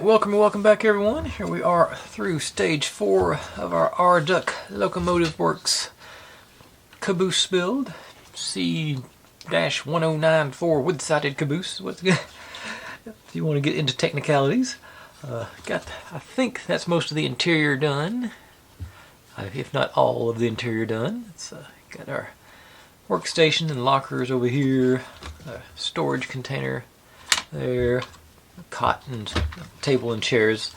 welcome back everyone. Here we are through stage 4 of our R.Duck Locomotive Works Caboose build. C-1094 Woodsided Caboose. What's good? If you want to get into technicalities. I think that's most of the interior done. If not all of the interior done. It's got our workstation and lockers over here. A storage container there. Cot and table and chairs.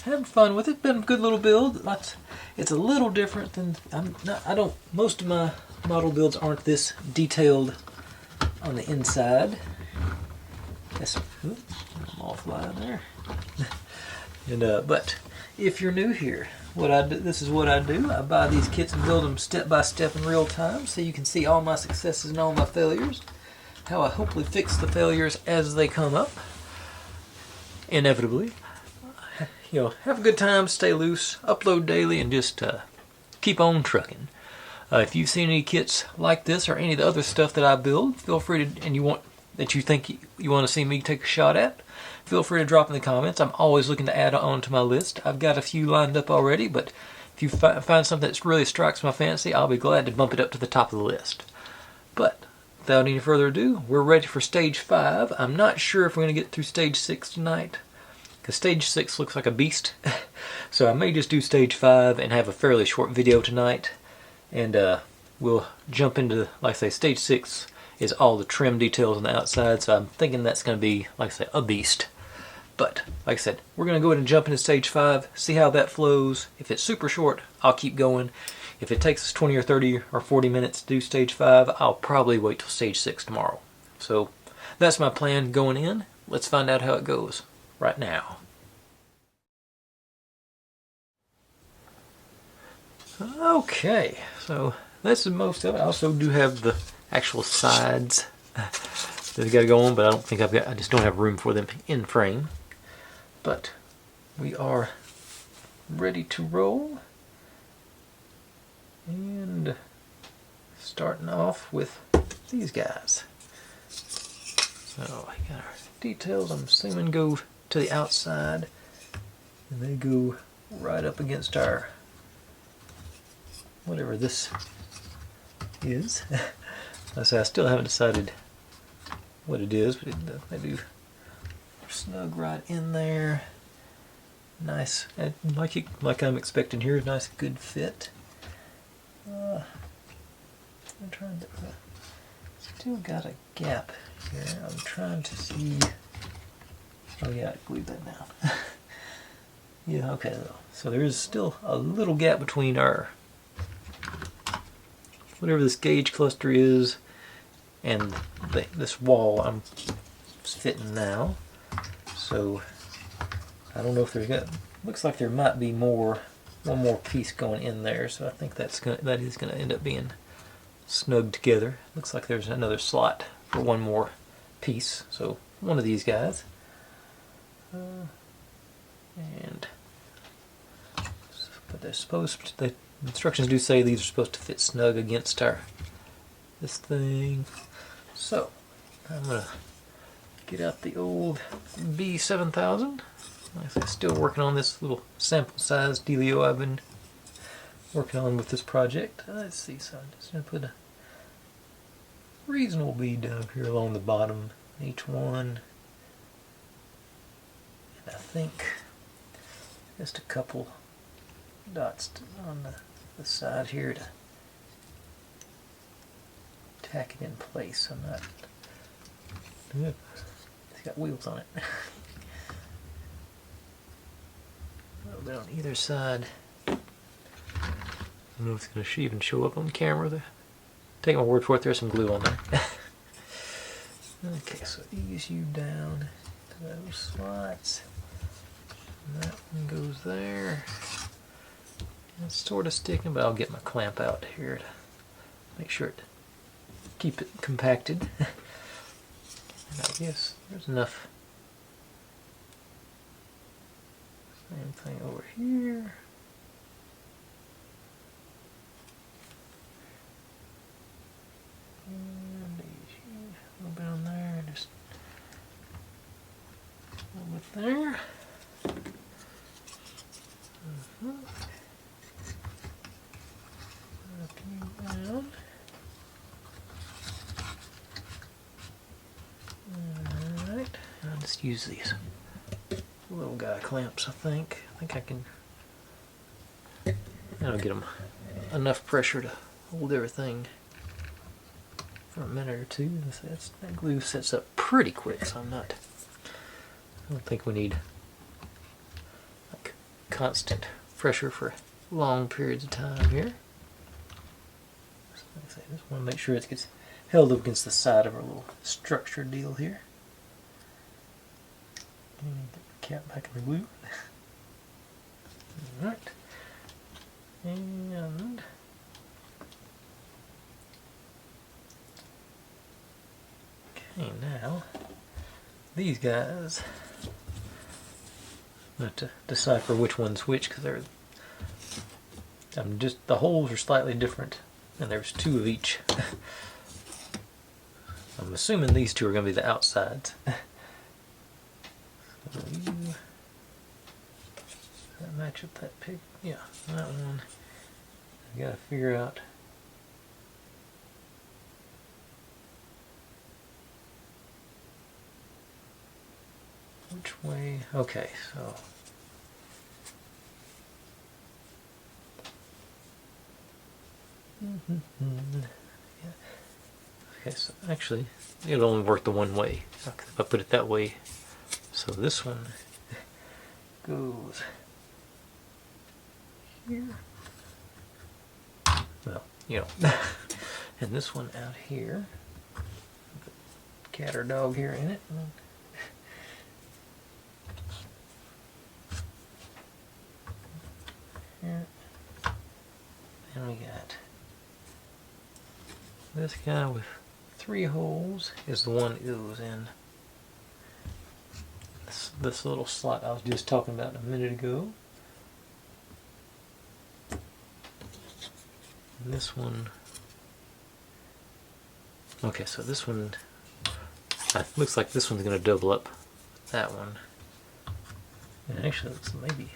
Having fun with it. Been a good little build. It's a little different than most of my model builds aren't this detailed on the inside. Yes, I'm all flying there. And but if you're new here, this is what I do. I buy these kits and build them step by step in real time, so you can see all my successes and all my failures. How I hopefully fix the failures as they come up. Inevitably. Have a good time, stay loose, upload daily, and just keep on trucking. If you've seen any kits like this or any of the other stuff that I build, feel free to, and you want to see me take a shot at, feel free to drop in the comments. I'm always looking to add on to my list. I've got a few lined up already, but if you find something that really strikes my fancy, I'll be glad to bump it up to the top of the list. But without any further ado, we're ready for stage 5. I'm not sure if we're going to get through stage 6 tonight, because stage 6 looks like a beast. So I may just do stage 5 and have a fairly short video tonight. And we'll jump into, like I say, stage 6 is all the trim details on the outside. So I'm thinking that's going to be, like I say, a beast. But, like I said, we're going to go ahead and jump into stage 5, see how that flows. If it's super short, I'll keep going. If it takes us 20 or 30 or 40 minutes to do stage 5, I'll probably wait till stage 6 tomorrow. So that's my plan going in. Let's find out how it goes right now. Okay, so that's the most of it. I also do have the actual sides that I got to go on, but I don't think I just don't have room for them in frame. But we are ready to roll. And starting off with these guys. So I got our details, I'm assuming, go to the outside, and they go right up against our whatever this is. I still haven't decided what it is, but they do snug right in there. Nice, like I'm expecting here, nice good fit. I'm trying to still got a gap here. I'm trying to see. Oh yeah, I glued that down. Yeah, okay. So there is still a little gap between our whatever this gauge cluster is and this wall I'm fitting now. So I don't know if there's looks like there might be one more piece going in there, so I think that is going to end up being snugged together. Looks like there's another slot for one more piece, so one of these guys. But they're supposed to, the instructions do say these are supposed to fit snug against this thing. So I'm going to get out the old B7000. I'm still working on this little sample size dealio I've been working on with this project. Let's see, so I'm just going to put a reasonable bead down here along the bottom each one. And I think just a couple dots on the side here to tack it in place. I'm not. It's got wheels on it. A little bit on either side. I don't know if it's going to even show up on camera. Take my word for it, there's some glue on there. Okay, so ease you down to those slots. And that one goes there. It's sort of sticking, but I'll get my clamp out here to make sure to keep it compacted. And I guess there's enough. Same thing over here. And a little bit on there, just a little bit there. Up and down. Alright, I'll just use these little guy clamps, I think. I think I can. That'll get them enough pressure to hold everything for a minute or two. That glue sets up pretty quick, so I don't think we need like constant pressure for long periods of time here. So like I say, just want to make sure it gets held up against the side of our little structure deal here. And get the cap back in the glue. Alright. And okay, now these guys, I have to decipher which one's which because the holes are slightly different, and there's two of each. I'm assuming these two are going to be the outsides. So that match up that pig? Yeah, that one. I gotta figure out which way. Okay, so yeah. Okay, so actually it'll only work the one way if I put it that way. So this one goes here. Well, you know, and this one out here. Cat or dog here in it. Here. And we got this guy with 3 holes is the one that goes in this little slot I was just talking about a minute ago. And this one, okay, so this one looks like this one's going to double up that one. And actually, it's maybe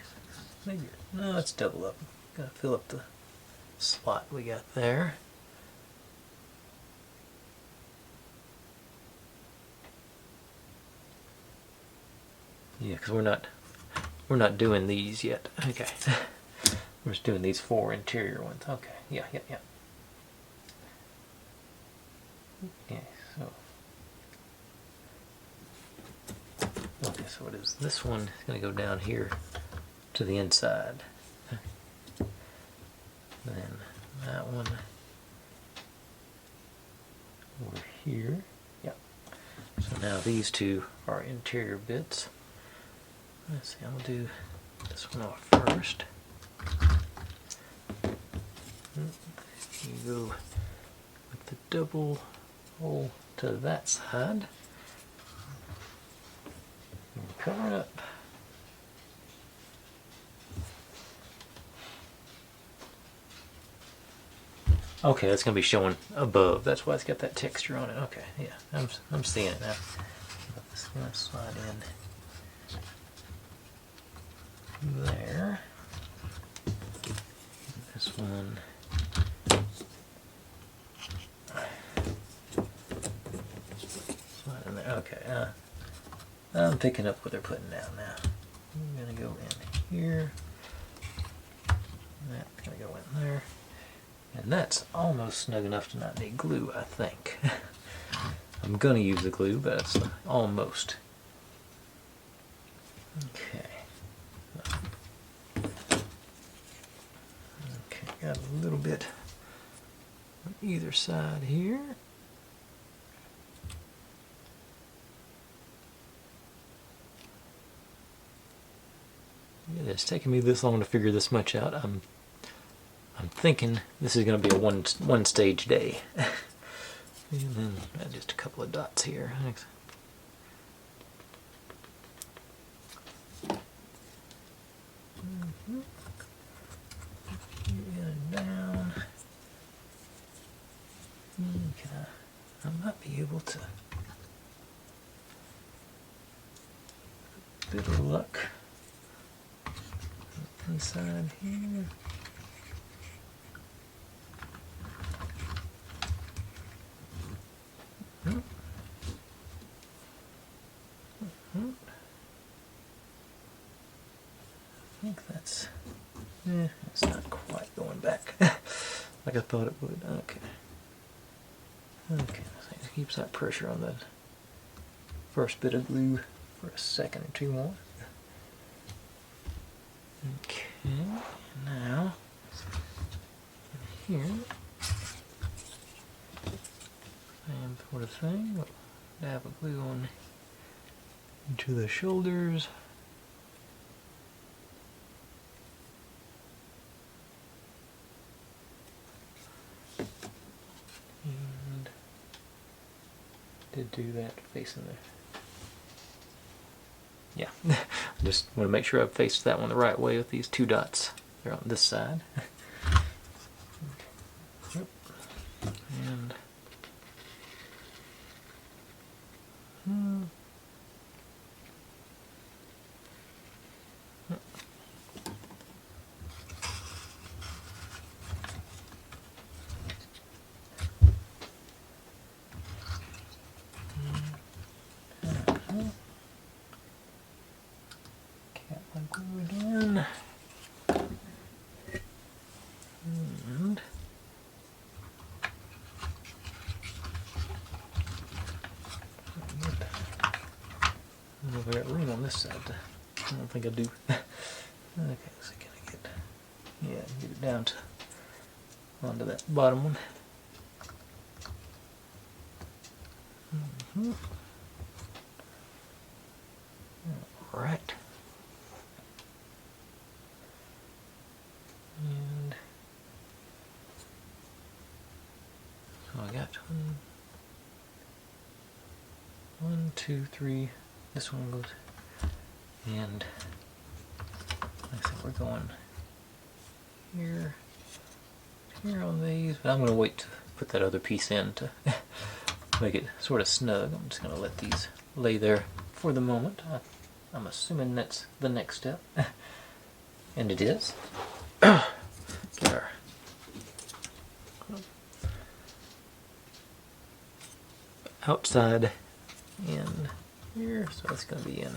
no, it's double up. Got to fill up the slot we got there. Yeah, because we're not doing these yet. Okay, we're just doing these 4 interior ones. Okay, yeah. Okay, so it is. This one is going to go down here to the inside. Then that one over here. Yep. So now these two are interior bits. Let's see, I'm going to do this one off first. You go with the double hole to that side. And cover it up. Okay, that's going to be showing above. That's why it's got that texture on it. Okay, yeah, I'm seeing it now. This is going to slide in there. This one. Slide in there. Okay, I'm picking up what they're putting down now. I'm going to go in here. That's going to go in there. And that's almost snug enough to not need glue, I think. I'm going to use the glue, but it's almost. Okay. Okay, got a little bit on either side here. Yeah, it's taking me this long to figure this much out. I'm thinking this is going to be a one stage day. And then just a couple of dots here. Thanks. And down. I might be able to bit of luck. Inside here. I think that's, it's not quite going back like I thought it would. Okay. Okay, so it keeps that pressure on the first bit of glue for a second or two more. Okay, now here, same sort of thing. Dab of glue on into the shoulders. And did do that facing the, yeah. Just want to make sure I've faced that one the right way with these two dots. They're on this side. Yep. And cat my glue again. And I don't know if I got room on this side. I don't think I do. Okay, so can I get, yeah, get it down to onto that bottom one. All right. And so I got one, two, three. This one goes, and like I said, we're going here, here on these. But I'm going to wait to put that other piece in to make it sort of snug. I'm just going to let these lay there for the moment. I'm assuming that's the next step, and it is. Get our outside in here, so it's going to be in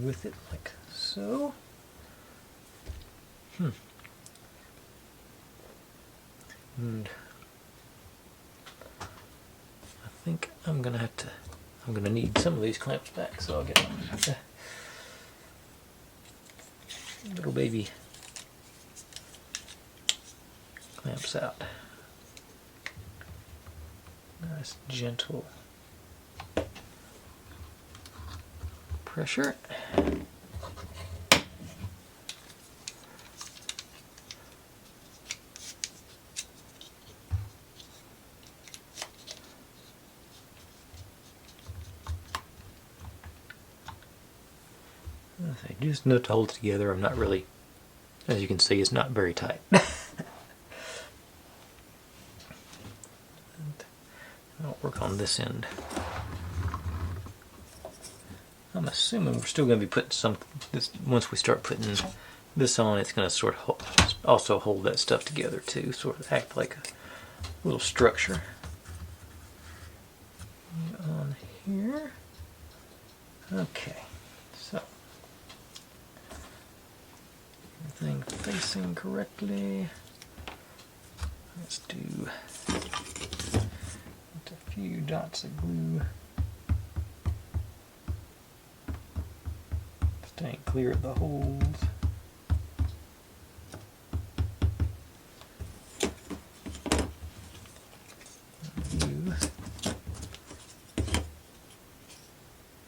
with it like so. And I think I'm going to need some of these clamps back, so I'll get my little baby clamps out. Nice gentle pressure. Just enough to hold it together. I'm not really, as you can see, it's not very tight. I'll work on this end. I'm assuming we're still going to be putting some, this, once we start putting this on, it's going to sort of also hold that stuff together too, sort of act like a little structure. On here. Okay, so everything facing correctly. Let's do a few dots of glue. Staying clear of the holes.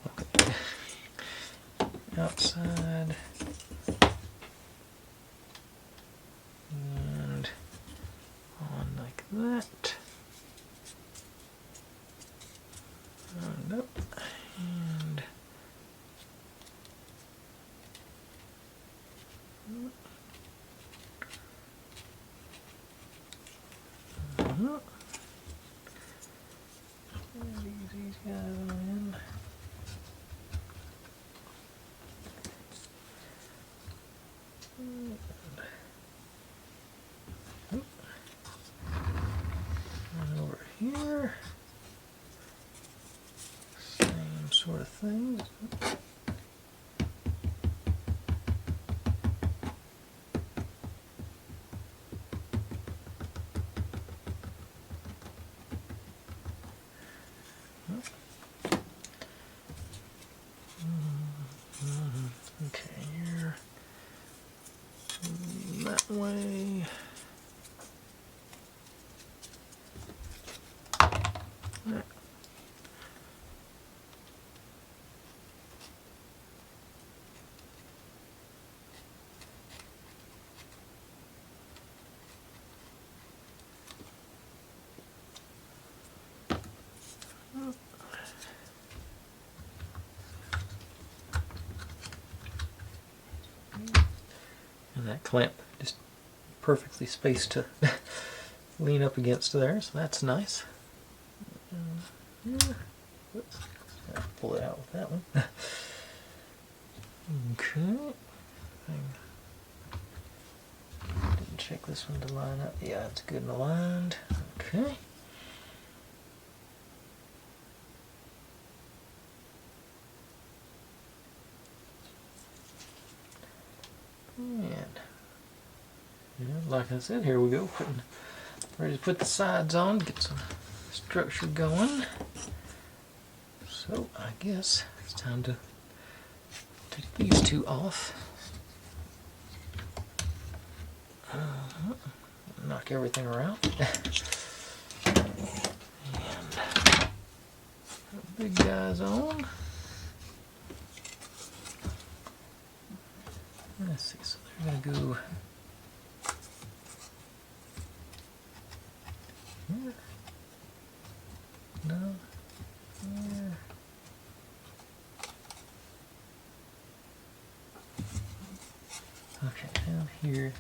Okay. Outside. And on like that. And up. And these guys in. And over here, same sort of thing. Okay, here, that way. There. And that clamp just perfectly spaced to lean up against there, so that's nice. Whoops. I'll pull it out with that one. Okay. Didn't check this one to line up. Yeah, it's good and aligned. Okay. And yeah, like I said, here we go, ready to put the sides on, get some structure going. So I guess it's time to take these two off. Knock everything around. And big guys on. Let's see, so they're going to go here. No. Here. Okay, down here.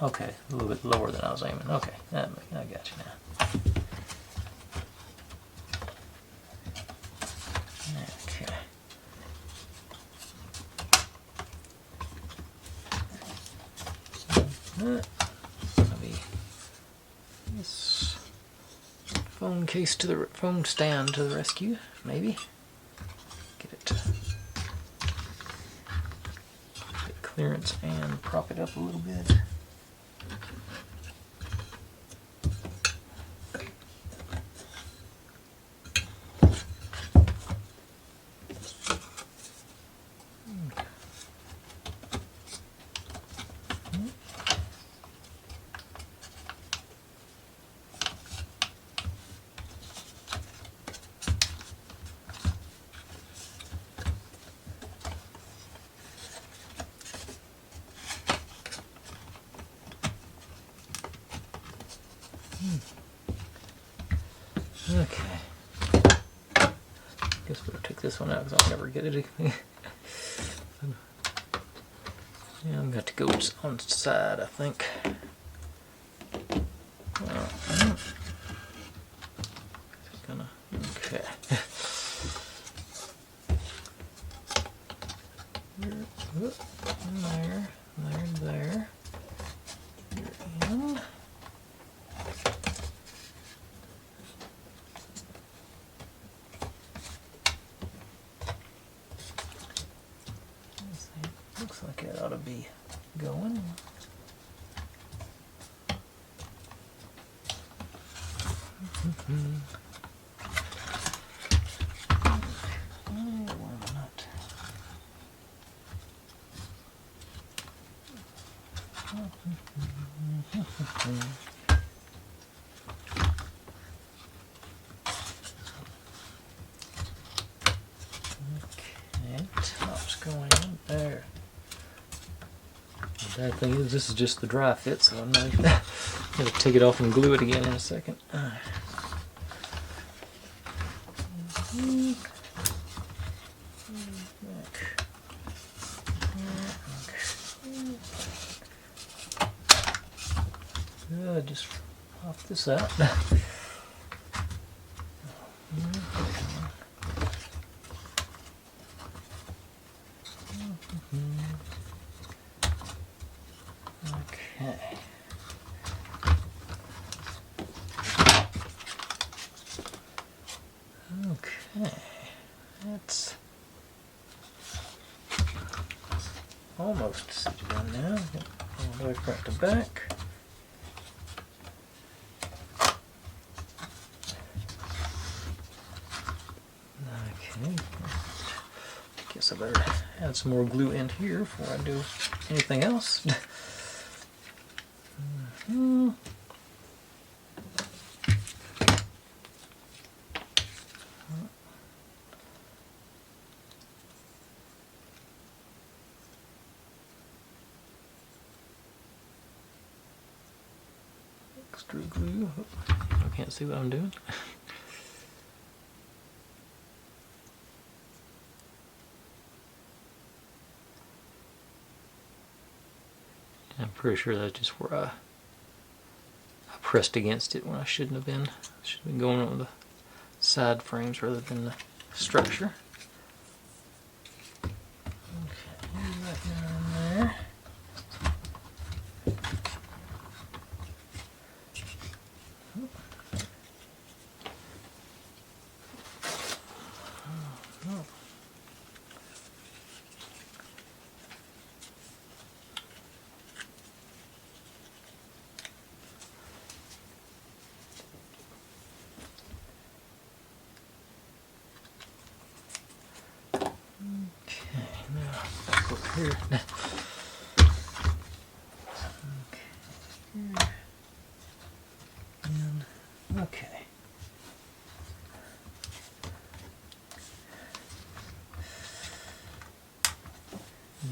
Okay, a little bit lower than I was aiming. Okay, I got you now. Okay. Maybe this phone case to the phone stand to the rescue. Maybe get it. Get clearance and prop it up a little bit. Okay. Guess we'll take this one out because I'll never get it again. Yeah, I'm going to go on the side, I think. Okay. There. You're in. Looks like it ought to be going. Okay, top's going in there. The bad thing is this is just the dry fit, so I'm not going to take it off and glue it again in a second. Just pop this out. Okay, that's almost seated in now. All the way front to back. Okay, guess I better add some more glue in here before I do anything else. Extra glue. I can't see what I'm doing. I'm pretty sure that's just where I pressed against it when I shouldn't have been. I should have been going on the side frames rather than the structure. Okay, right down there. Here. Okay. And, okay.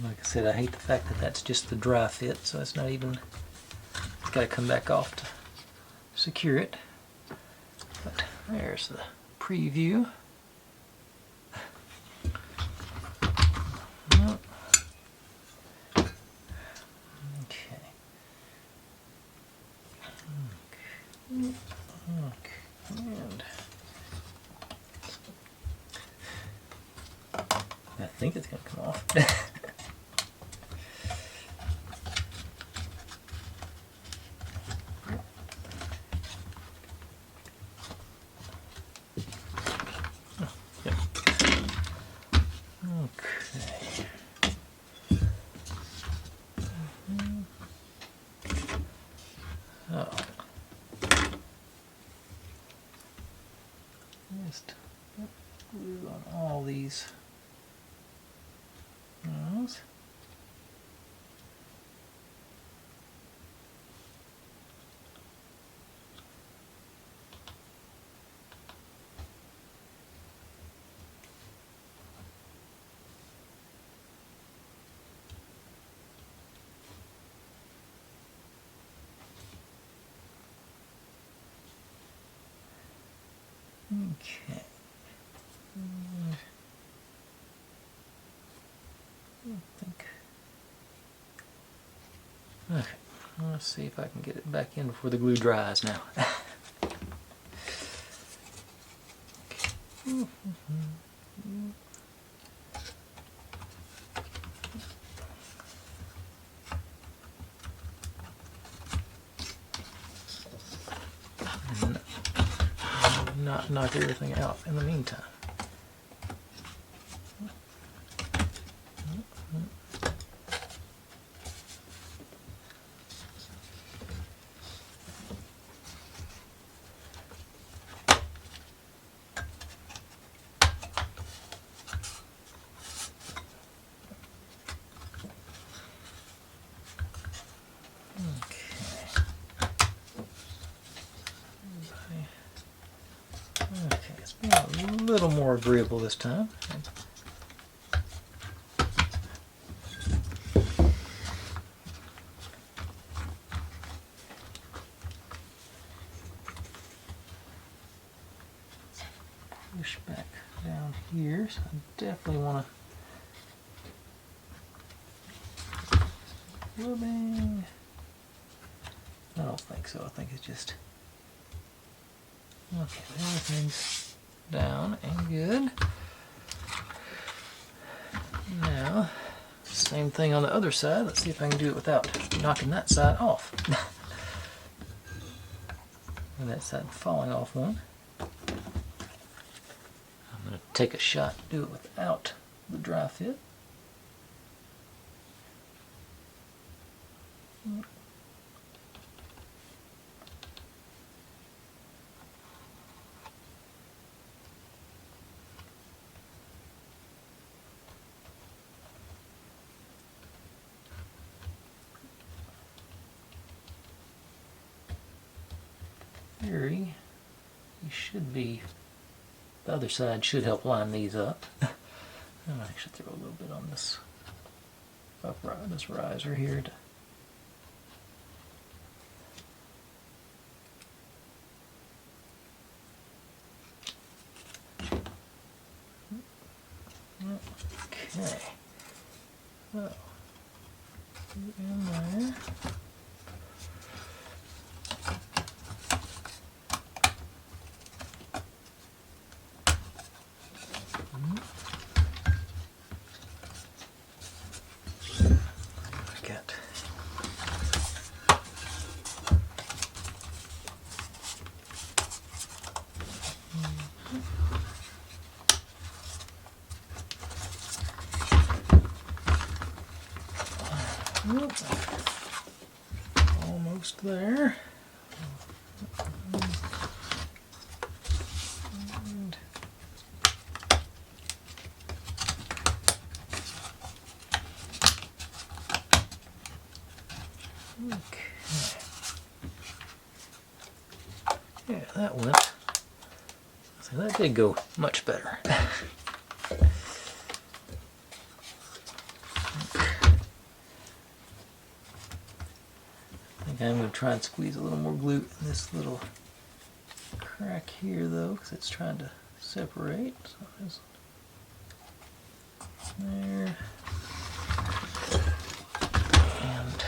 Like I said, I hate the fact that that's just the dry fit, so it's not even, it's got to come back off to secure it. But there's the preview. And I think it's going to come off. Oh, yep. Okay. Oh. Just glue on all these nose. Okay. I think. Okay. Let's see if I can get it back in before the glue dries now. And not knock everything out in the meantime. Okay, it's been a little more agreeable this time. Push back down here, so I definitely want to rubbing. I don't think so. I think it's just okay. Everything's down and good. Now, same thing on the other side. Let's see if I can do it without knocking that side off. And that side falling off one. I'm going to take a shot, do it without the dry fit. Theory, you should be, the other side should help line these up. I should throw a little bit on this this riser here to okay. So in there. Almost there. And okay. Yeah, that went. So that did go much better. I'm going to try and squeeze a little more glue in this little crack here though, because it's trying to separate. So there's there. And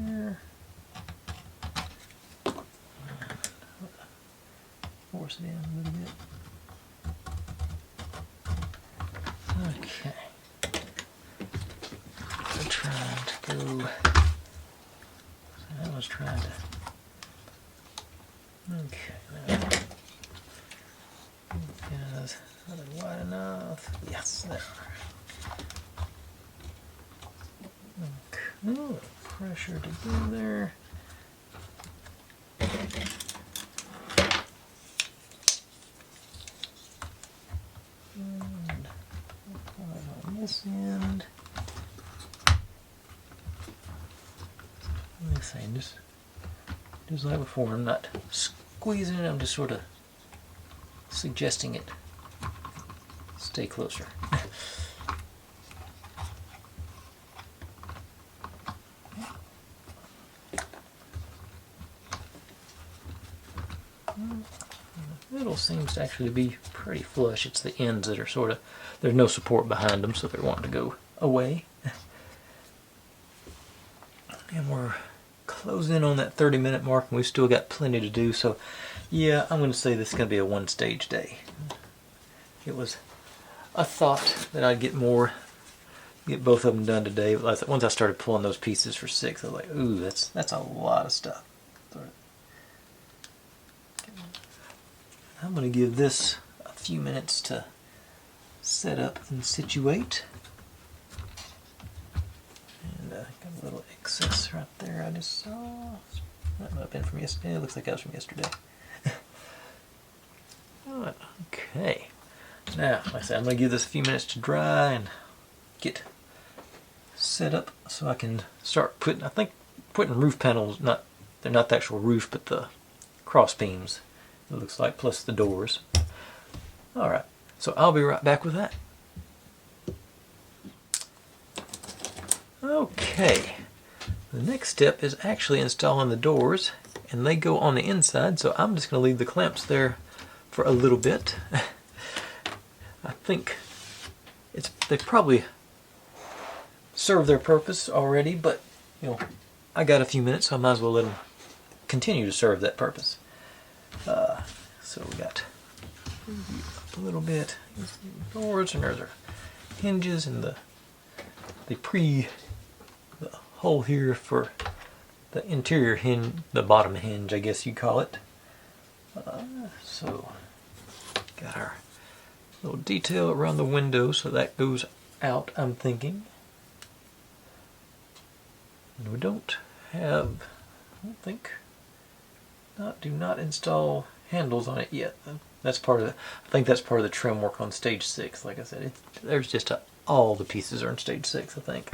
here. Force it in a little bit. Okay. I'm trying to go. So I was trying to. Okay. Because not wide enough. Yes, there. Okay. Pressure to go there. And on this end. Let me say, just like before, I'm not squeezing it, I'm just sort of suggesting it stay closer. The middle seems to actually be pretty flush. It's the ends that are sort of, there's no support behind them, so they're wanting to go away. And we're closing in on that 30-minute mark, and we've still got plenty to do. So yeah, I'm going to say this is going to be a one-stage day. It was a thought that I'd get both of them done today. But once I started pulling those pieces for 6, I was like, ooh, that's a lot of stuff. I'm going to give this a few minutes to set up and situate. And got a little excess right there I just saw. That might have been from yesterday. It looks like that was from yesterday. Okay. Now, like I said, I'm going to give this a few minutes to dry and get set up so I can start putting, I think putting roof panels, they're not the actual roof, but the cross beams, it looks like, plus the doors. Alright, so I'll be right back with that. Okay, the next step is actually installing the doors, and they go on the inside, so I'm just going to leave the clamps there for a little bit. I think they probably serve their purpose already, but you know, I got a few minutes, so I might as well let them continue to serve that purpose. So we got up a little bit. Here's the doors, and there's our hinges, and the hole here for the interior hinge, the bottom hinge, I guess you call it. So Got our little detail around the window, so that goes out, I'm thinking. And we don't have, I don't think, do not install handles on it yet. That's part of the, I think that's part of the trim work on stage 6. Like I said, there's just all the pieces are in stage 6, I think.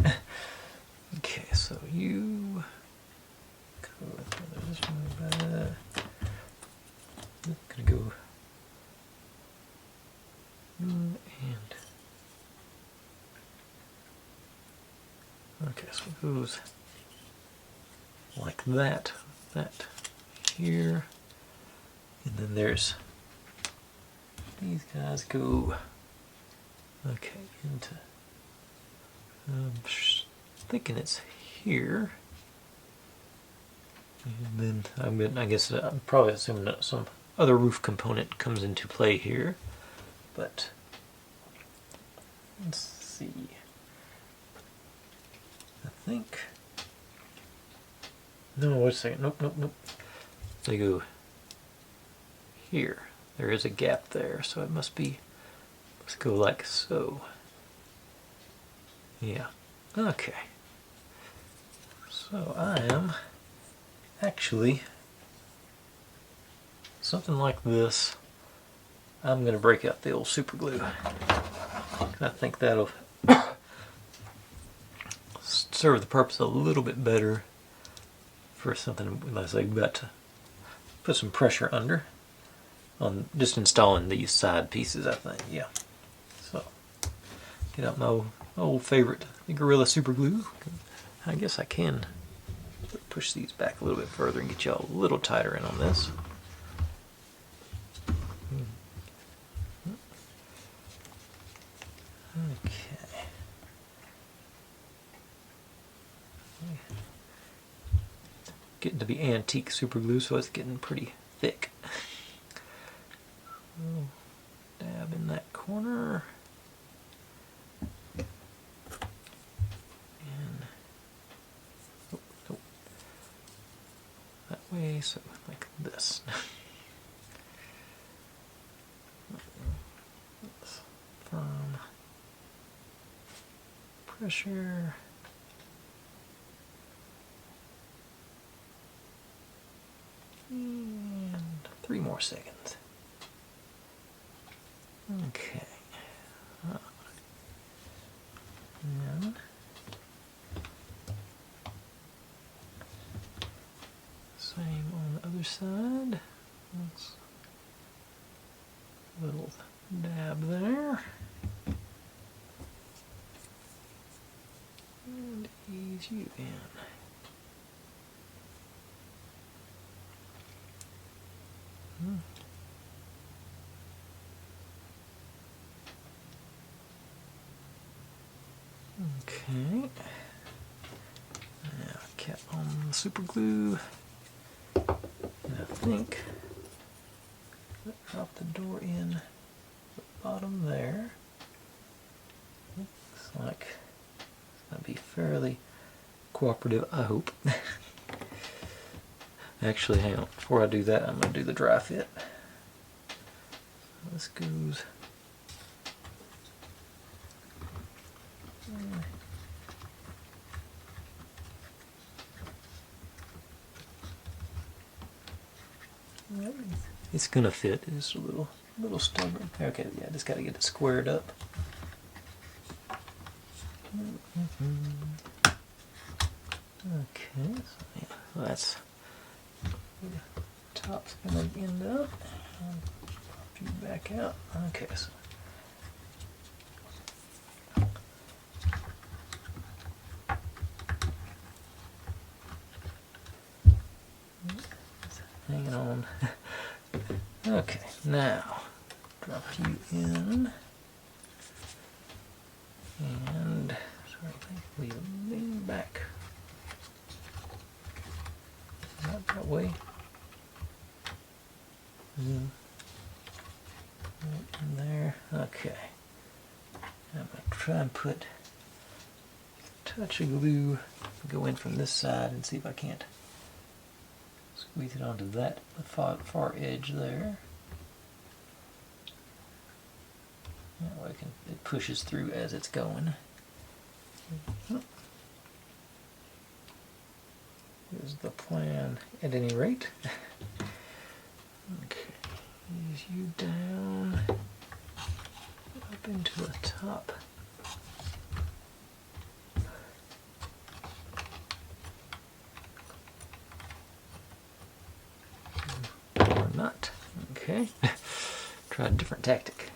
Okay, so you go this one. Gonna go and okay, so it goes like that, that here, and then there's these guys go okay into. I'm thinking it's here, and then I guess I'm probably assuming that some other roof component comes into play here, but let's see. I think no. Wait a second. Nope. They go here. There is a gap there, so it must be. Let's go like so. Yeah. Okay. So I am actually something like this. I'm going to break out the old super glue. I think that'll serve the purpose a little bit better for something unless I've got to put some pressure under on just installing these side pieces, I think. Yeah. So get out my old favorite, the Gorilla super glue. I guess I can push these back a little bit further and get y'all a little tighter in on this. Okay. Getting to be antique super glue, so it's getting pretty thick. Dab in that corner. And that way, so like this. Firm pressure. And 3 more seconds. Okay. And same on the other side. That's a little dab there. And ease you in. Okay. Now cap on the super glue. And I think drop the door in the bottom there. Looks like it's going to be fairly cooperative, I hope. Actually, hang on. Before I do that, I'm going to do the dry fit. This goes. It's going to fit. It's a little stubborn. Okay, yeah, just got to get it squared up. Okay, so yeah, that's where the top's going to end up. I'll pop you back out. Okay, so hanging on. Okay, now drop you in, and sorry, lean back. Not that way. Right in there. Okay. I'm gonna try and put a touch of glue. Go in from this side and see if I can't squeeze it onto that far edge there. That way it pushes through as it's going. Here's the plan at any rate. Okay, ease you down up into the top. Or not. Okay. Try a different tactic.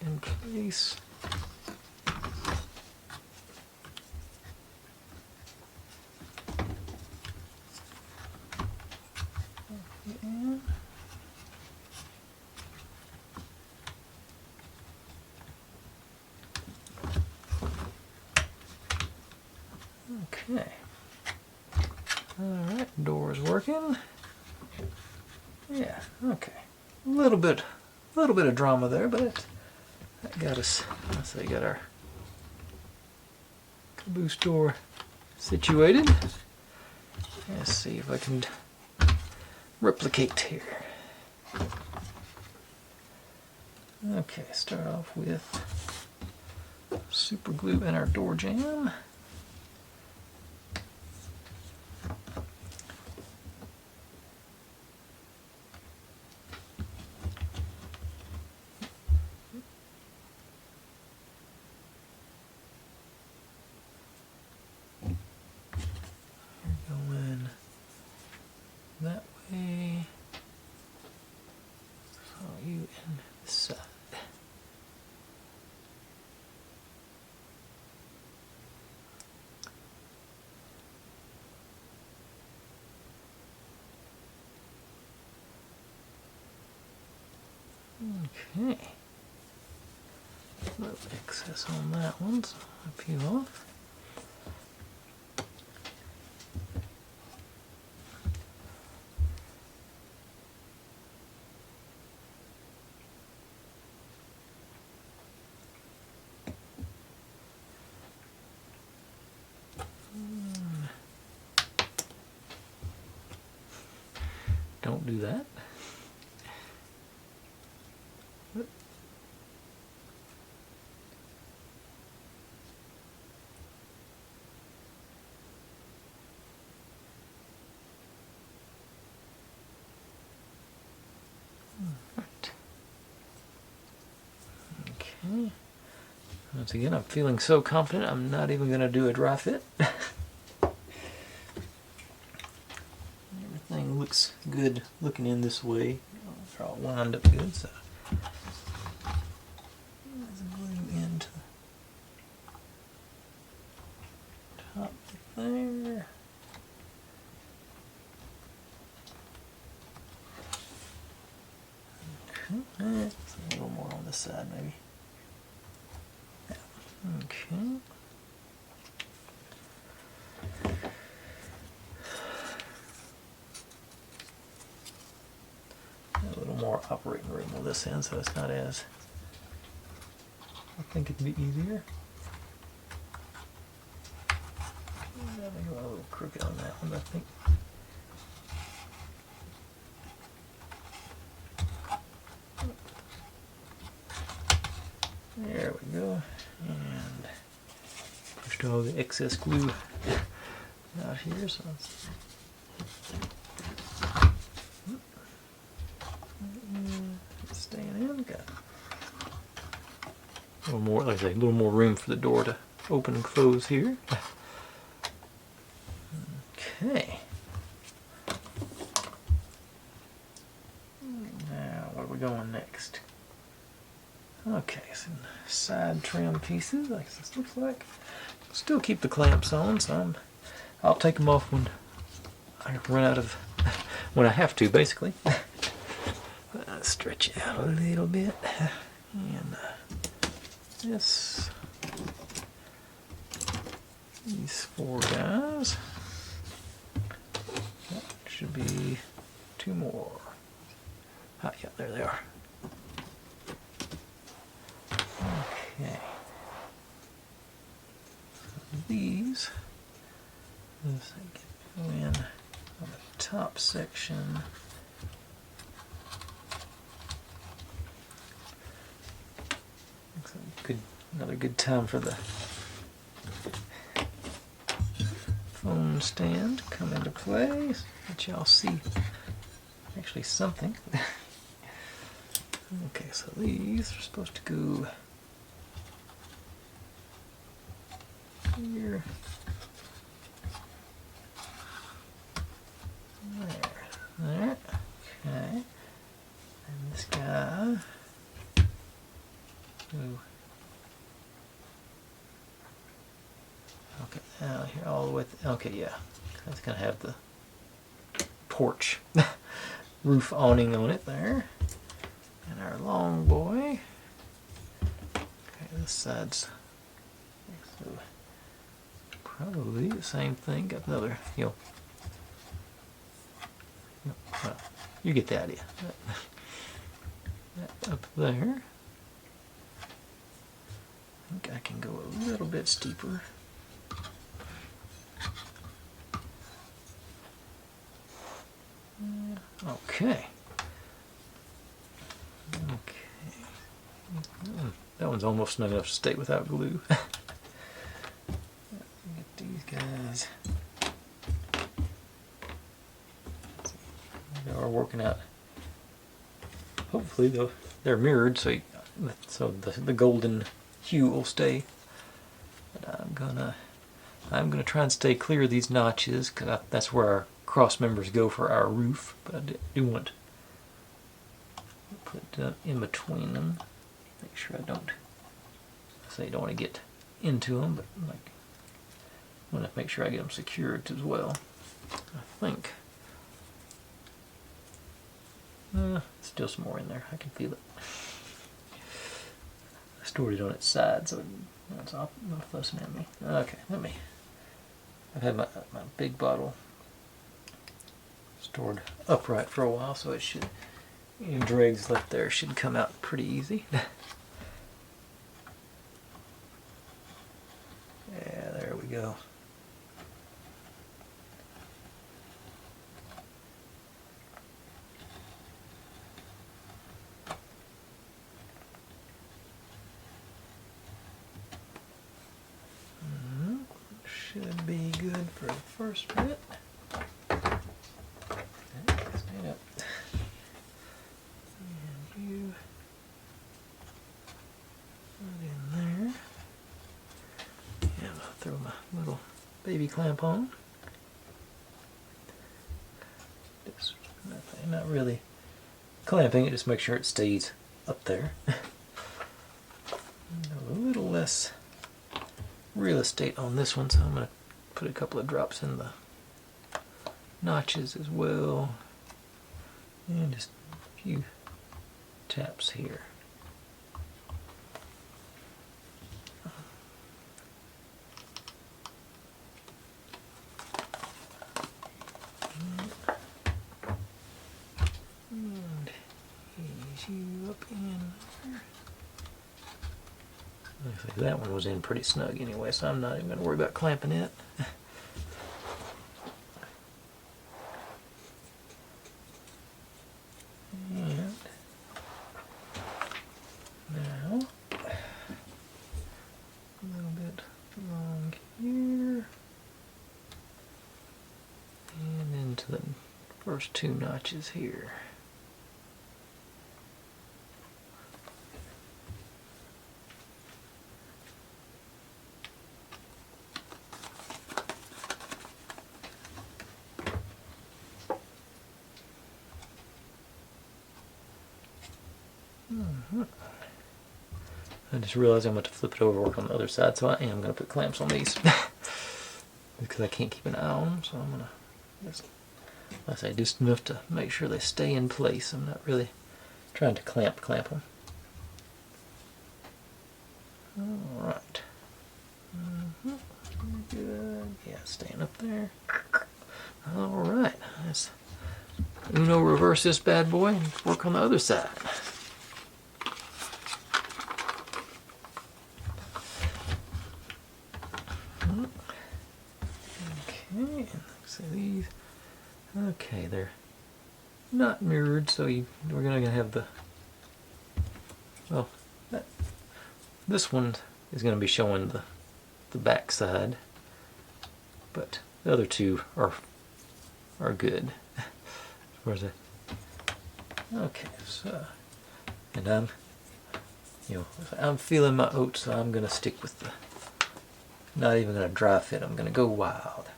In place. Okay. Alright, door's working. Yeah, okay. A little bit of drama there, but that got us, let's say, got our caboose door situated. Let's see if I can replicate here. Okay, start off with super glue in our door jamb. Going that way. So you in this side. Okay. A little excess on that one, so I'll peel off. Don't do that. Right. Okay. Once again, I'm feeling so confident I'm not even going to do a dry fit. Everything looks good looking in this way. They're all lined up good, so let's glue into the top there. Okay, a little more on this side maybe. Yeah. Okay. A little more operating room on this end, so it's not as, I think it'd be easier. I think I'm a little crooked on that one, I think. There we go. And pushed all the excess glue out here, so it's staying in. Got a little more, like I say, a little more room for the door to open and close here. Okay. Now, where are we going next? Okay, some side trim pieces, like this looks like. Still keep the clamps on, so I'll take them off when I run out of, when I have to, basically. Stretch it out a little bit, and these 4 guys. That should be 2 more. Ah, yeah, there they are. Okay. These, let's go in on the top section. Another good time for the phone stand to come into play. Let y'all see actually something. Okay, so these are supposed to go here. There. Okay. And this guy. Ooh. Okay, now here all the way. Okay, yeah. That's gonna have the porch roof awning on it there. And our long boy. Okay, this side's so probably the same thing. Got another, well, you get the idea. That up there. I think I can go a little bit steeper. Okay. That one's almost snug enough to stay without glue. Get these guys. They are working out. Hopefully they're mirrored, so the golden hue will stay. But I'm gonna try and stay clear of these notches because that's where our cross members go for our roof. But I do want to put in between them. Make sure I don't want to get into them, but like I want to make sure I get them secured as well. I think still some more in there. I can feel it. I stored it on its side, so it's not fussing at me. Okay, I've had my big bottle stored upright for a while, so it should. Any dregs left there should come out pretty easy. Yeah, there we go. Should be good for the first bit. Stand up. And you put in there. And I'll throw my little baby clamp on. Just not really clamping it, just make sure it stays up there. A little less real estate on this one, so I'm going to put a couple of drops in the notches as well, and just a few taps here. And ease you up in there. Looks like that one was in pretty snug anyway, so I'm not even going to worry about clamping it. And now, a little bit along here, and into the first two notches here. I just realized I'm going to flip it over and work on the other side, so I am going to put clamps on these because I can't keep an eye on them. So I'm going to, I say, just enough to make sure they stay in place. I'm not really trying to clamp them. All right. Good. Yeah, staying up there. All right. Let's Uno reverse this bad boy and work on the other side. Okay, so these, okay, they're not mirrored, so we're gonna have the, well, this one is going to be showing the back side, but the other two are good. Where's it? Okay, so, and I'm feeling my oats, so I'm going to stick with the, not even going to dry fit, I'm going to go wild.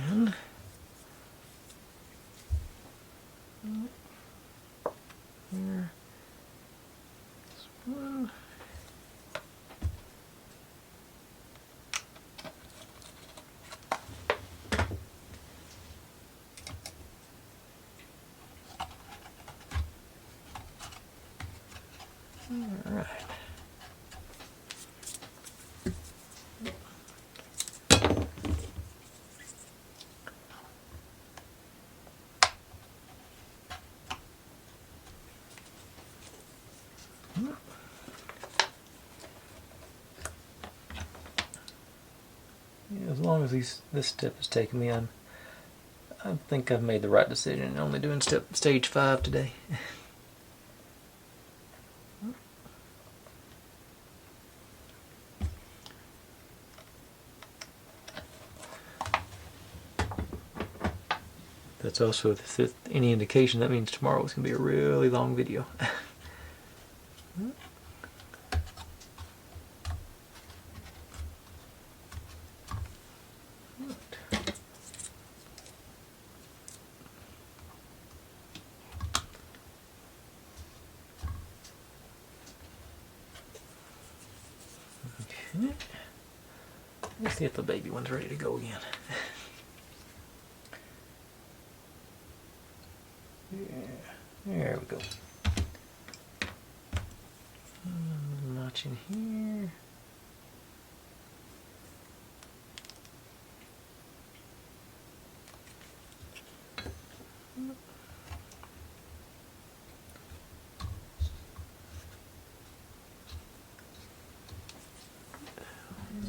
And here, this one. All right. As long as this step is taking me, I think I've made the right decision in only doing stage 5 today. That's also, if any indication, that means tomorrow is going to be a really long video. Okay. Let's see if the baby one's ready to go again. Yeah, there we go. Notch in here.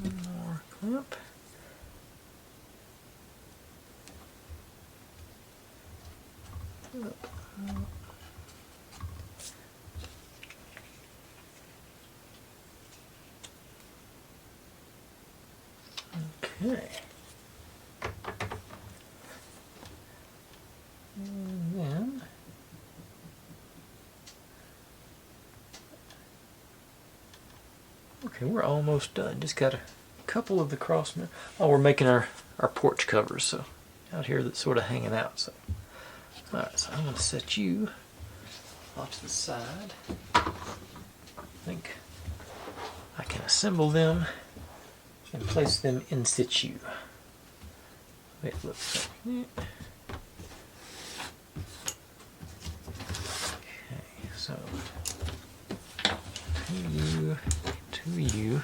More clip. Okay. And then okay, we're almost done. Just got a couple of the cross. Oh, we're making our porch covers, so out here that's sort of hanging out. So, all right, so I'm going to set you off to the side. I think I can assemble them and place them in situ. It looks like that. Okay, so to you,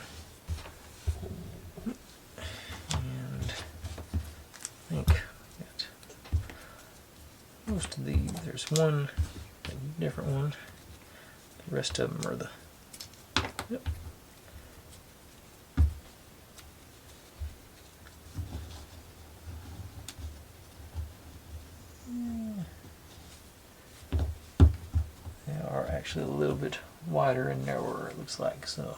and I think that most of these, there's one a different one. The rest of them are the, yep. Actually a little bit wider and narrower, it looks like, so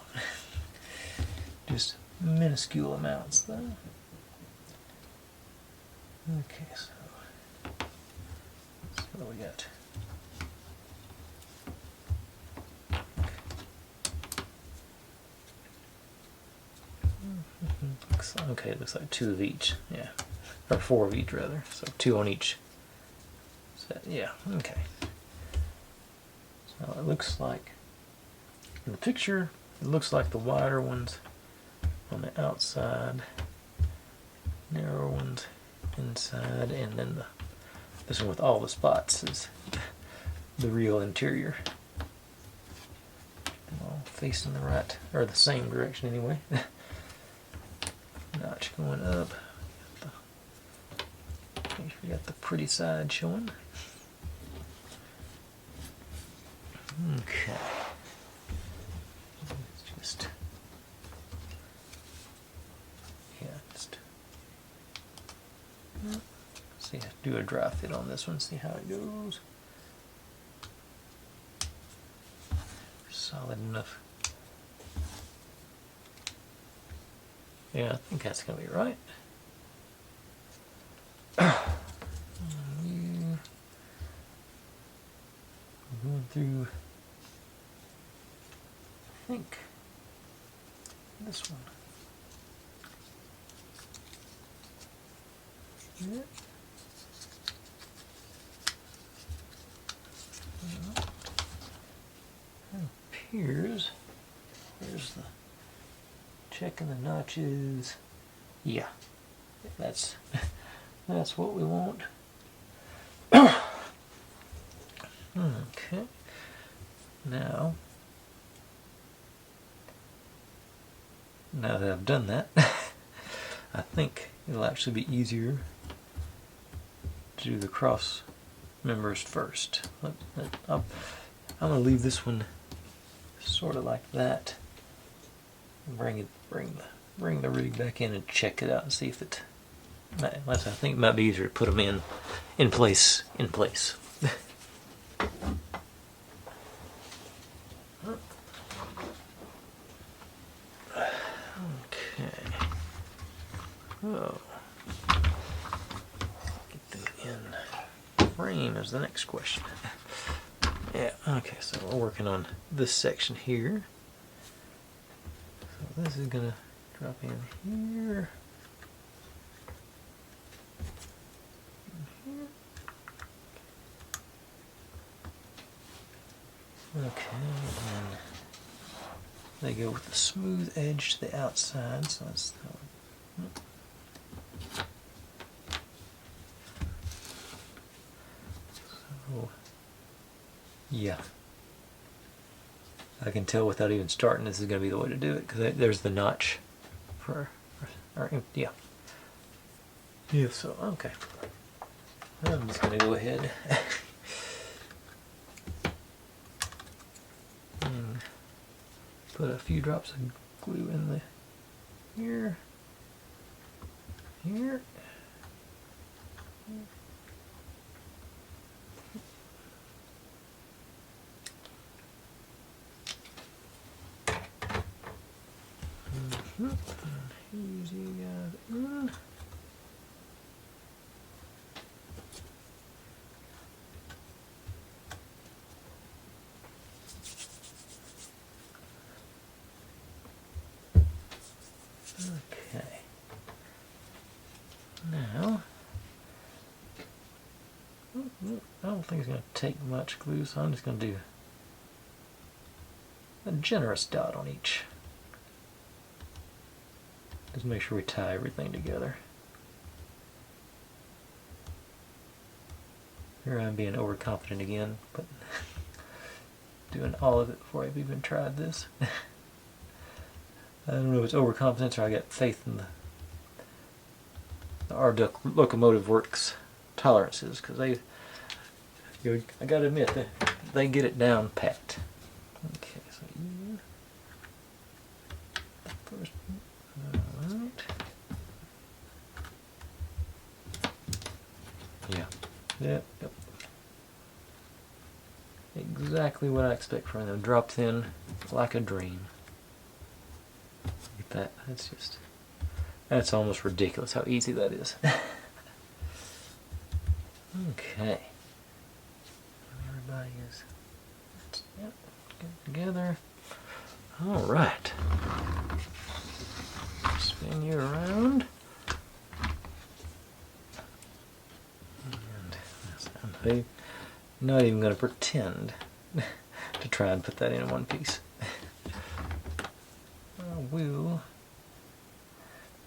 just minuscule amounts though. Okay, so what we got? Okay, it looks like 2 of each, yeah, or 4 of each rather, so 2 on each set, yeah, okay. So it looks like, in the picture, it looks like the wider ones on the outside, narrow ones inside, and then this one with all the spots is the real interior. All facing the right, or the same direction anyway. Notch going up. We got the pretty side showing. Okay. Just see, do a dry fit on this one. See how it goes. Solid enough. Yeah, I think that's gonna be right. Going through, I think, this one. Yeah. It appears, there's the checking the notches. Yeah, that's what we want. Okay. Now that I've done that, I think it'll actually be easier to do the cross members first. I'm going to leave this one sort of like that. Bring the rig back in and check it out and see if it. I think it might be easier to put them in place. Okay. Oh. Get them in frame is the next question. Yeah, okay, so we're working on this section here. So this is gonna drop in here. Okay, and they go with the smooth edge to the outside, so that's so, yeah. I can tell without even starting this is going to be the way to do it, because there's the notch for yeah. Yeah, so, okay. I'm just going to go ahead and put a few drops of glue in the here. Easy guys in. Okay. Now, I don't think it's going to take much glue, so I'm just going to do a generous dot on each. Just make sure we tie everything together. Here I'm being overconfident again, but doing all of it before I've even tried this. I don't know if it's overconfidence or I got faith in the R.Duck Locomotive Works tolerances, because I gotta admit that they get it down pat. Okay, so first. Alright. Yeah. Yep. Exactly what I expect from them. Dropped in like a dream. Look at that. That's almost ridiculous how easy that is. Okay. Everybody is good together. Alright. Spin you around. And I'm not even going to pretend to try and put that in one piece. I will.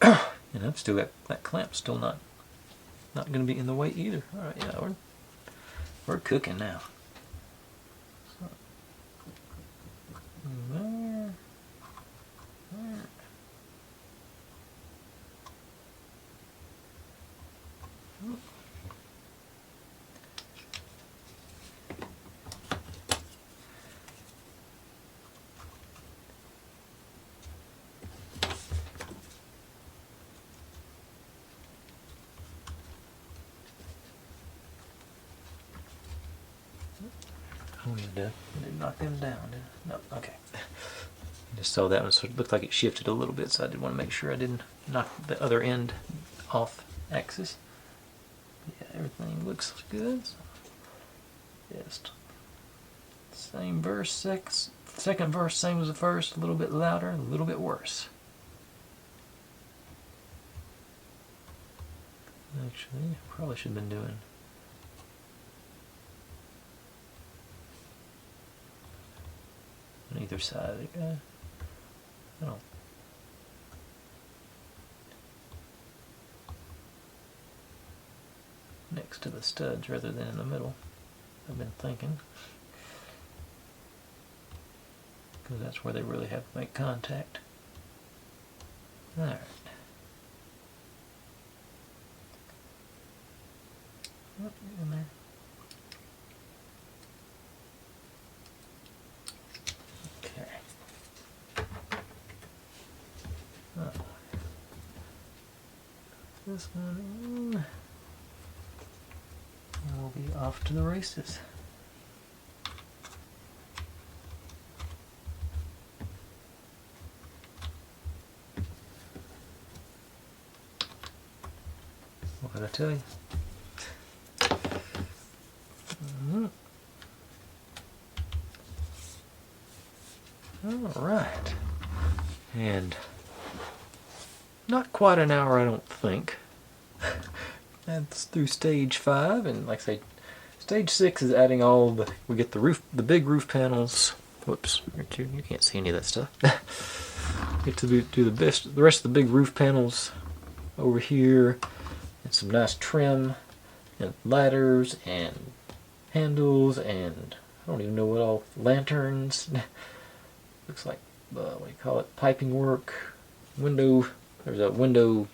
And I've still got that clamp still not going to be in the way either. All right, yeah, we're cooking now. So, there. Oh, you did. You did knock them down, did I? No, okay. Just saw that one, so it looked like it shifted a little bit, so I did want to make sure I didn't knock the other end off axis. Yeah, everything looks good. So just same verse, second verse, same as the first, a little bit louder, a little bit worse. Actually, I probably should have been doing on either side of it, guys. Oh. Next to the studs rather than in the middle, I've been thinking. Because that's where they really have to make contact. Alright. In there. Okay. Oh. This one, and we'll be off to the races. What did I tell you? All right, and not quite an hour, I don't think. That's through stage 5, and like I say, stage 6 is adding all the. We get the big roof panels. Whoops, you can't see any of that stuff. Get to do the rest of the big roof panels over here, and some nice trim, and ladders, and handles, and I don't even know what all, lanterns. Looks like, what do you call it, piping work, window, there's a window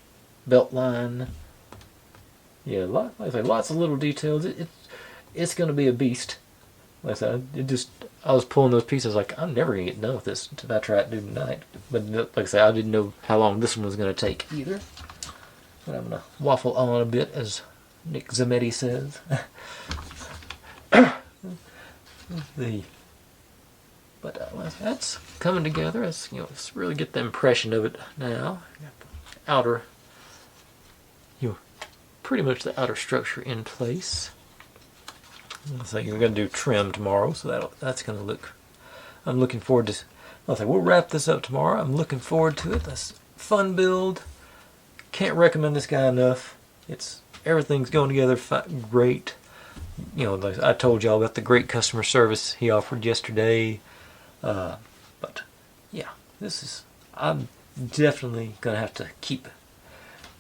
belt line. Yeah, like I say, lots of little details. It's going to be a beast. Like I said, I was pulling those pieces like, I'm never going to get done with this until I try it to do tonight. But like I say, I didn't know how long this one was going to take either. But I'm going to waffle on a bit, as Nick Zametti says. But that's coming together. Let's really get the impression of it now. Got the outer, pretty much the outer structure in place. So you're going to do trim tomorrow, so that's going to look. I'm looking forward to. We'll wrap this up tomorrow. I'm looking forward to it. That's a fun build. Can't recommend this guy enough. Everything's going together great. Like I told y'all about the great customer service he offered yesterday. But yeah, I'm definitely gonna have to keep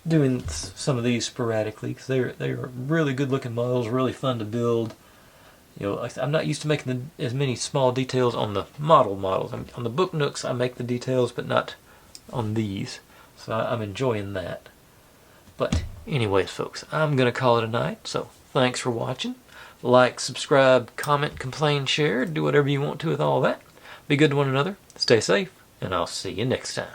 doing some of these sporadically, because they are really good looking models, really fun to build. I'm not used to making as many small details on the models. On the book nooks I make the details, but not on these. So I'm enjoying that. But anyways, folks, I'm gonna call it a night. So thanks for watching. Like, subscribe, comment, complain, share, do whatever you want to with all that. Be good to one another, stay safe, and I'll see you next time.